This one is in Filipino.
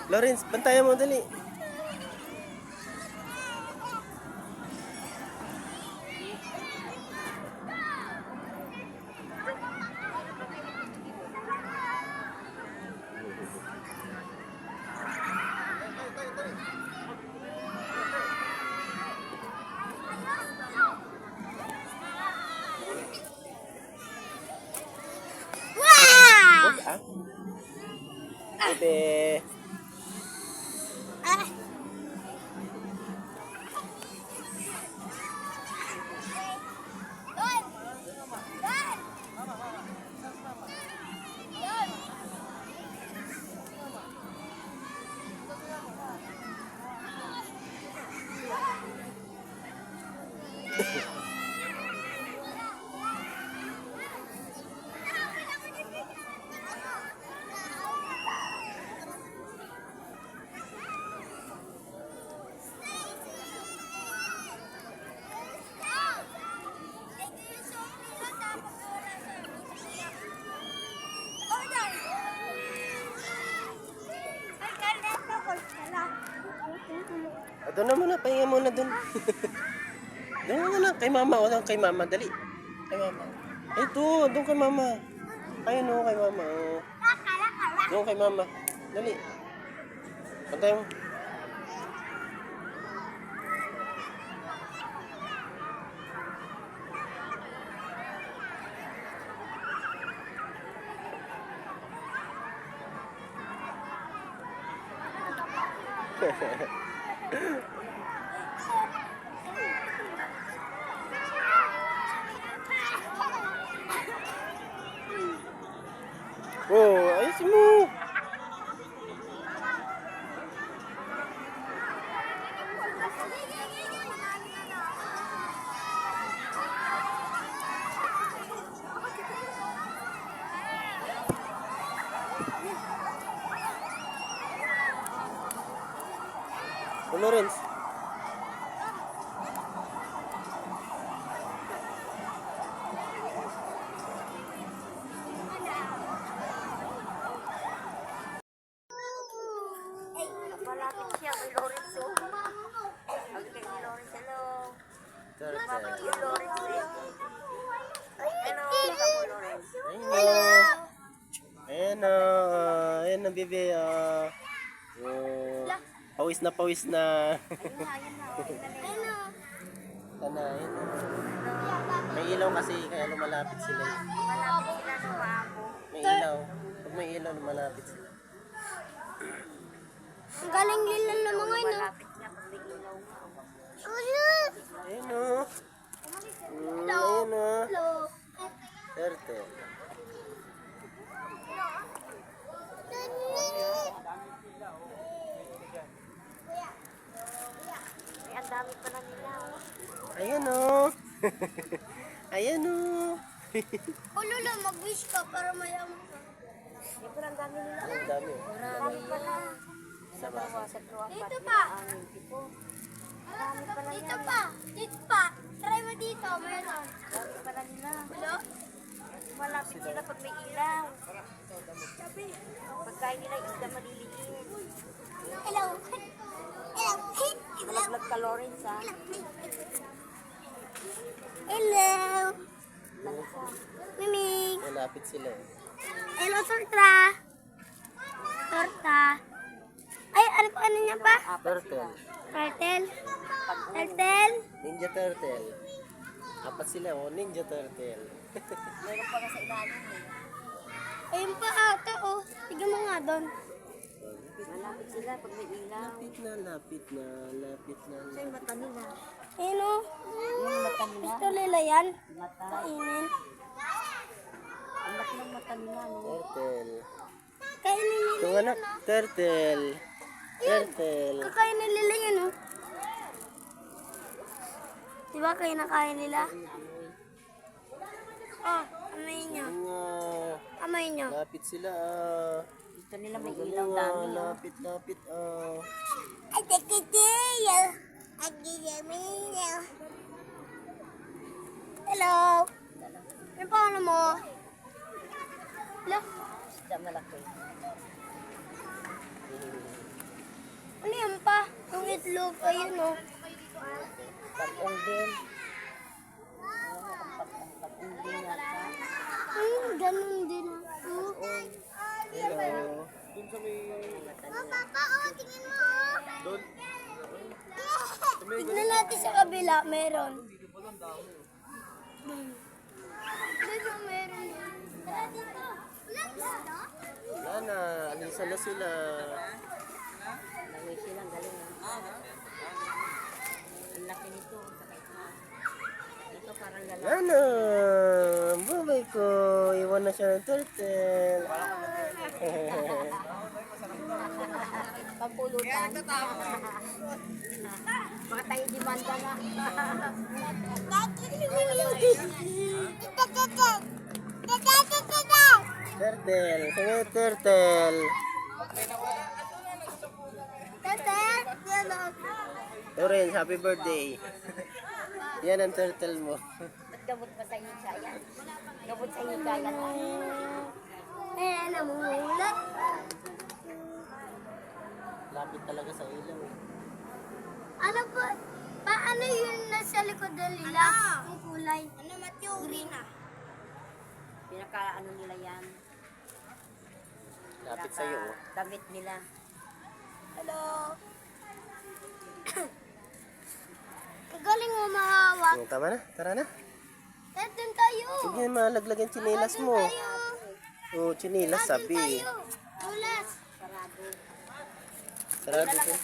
Lawrence, bantayan mo, dali. Wag ah. Bebe. Doon na muna, pahinga muna doon. Doon na muna, kay mama. O, kay mama, dali. Kay mama. Ito, doon kay mama. Ayun o, kay mama. O. Doon kay mama. Dali. Pantay mo. Oh, ayos mo. Lawrence. Malapit siya kay Lawrence. Sabi kay Lawrence, hello. Lumapit yung Lawrence eh. Ay, hello. Hello, Lawrence. Hello. Ayan o. Ayan na, bebe. Oh. Pawis na, pawis na. Ayun na, ayun na. Hello. Sana, ayan o. May ilaw kasi, kaya lumalapit sila. Malapit sila sa maamo. May ilaw. Pag may ilaw, lumalapit sila. Ang galing nila naman ngayon, no? Malapit niya pag may ilaw. Ayan o. Ayan o. Hello. Turtle. Ay, ang dami pa na nila. Ayan o. Ayan o. O Lolo, mag-wish ka para mayaman ka. Siyempre, ang dami nila. Ang dami. Marami pa na. Sa bawa, sa tuwa, Dito pa. tipo. Dito pa. Dito pa. Try mo dito. Meron. Dami pa na nila. Hello? Malapit sila pag may ilaw. Pagkain nila isda maliliit. Hello. Hello. Malaglag ka, Lawrence, ha? Hello. Mimig. Malapit sila. Hello, Torta. Torta. Ay, ano niya pa? Turtle. Turtle. Turtle. Ninja turtle. Apat sila o. Ninja turtle. Meron pa ka sa ilalim, eh. Ayun pa ata, oh. Tignan mo nga doon. Malapit sila pag may ilaw. Lapit na, lapit na, lapit na. Ito yung mata nila. Ayun, oh. Yung mata nila. Gusto nila yan. Mata. Kainin. Ang laki ng mata nila, no? Turtle. Kainin nila. Ito anak, turtle. Turtle. Kakainin nila yan, oh. Diba kayo nakain nila? Oh, amay nyo. Amay nyo. Lapit sila ah. Dito nila may ilaw dami, no? Lapit, lapit ah. Hello. Ano pa ano mo? Hello. Isda malaki. itlog. Ayun o. Pag-ong din. Pag-ong din yata. Ayun, ganun din ako. Hello. Papa, tingin mo. Tignan natin sa kabila, meron. Dito meron. Tara dito. Wala na. Alisa na sila. Langay silang galing. Ang laki nito. Ito parang lalaki. Wala na. Bubay ko. Iwan na siya ng turtle. Pagpulutan. Baka tayo demanda na. Turtle. Sige, turtle. Orange, happy birthday. Yan ang turtle mo. Ba't gabot pa sa hikayan? Gabot sa hikayan. Namulat. Lapit talaga sa ilaw. Ano ba? Paano yun nasa likod ng lila? Yung kulay. Ano, Matthew? Green. Pinaka ano nila yan. Lapit sa iyo. Damit nila. Hello. Galing mo mahawak. Tama na, tara na. Doon tayo. Sige, malaglag ang tsinelas mo. Oh, tsinelas sabi. Tulas. Sarado. Sarado ko.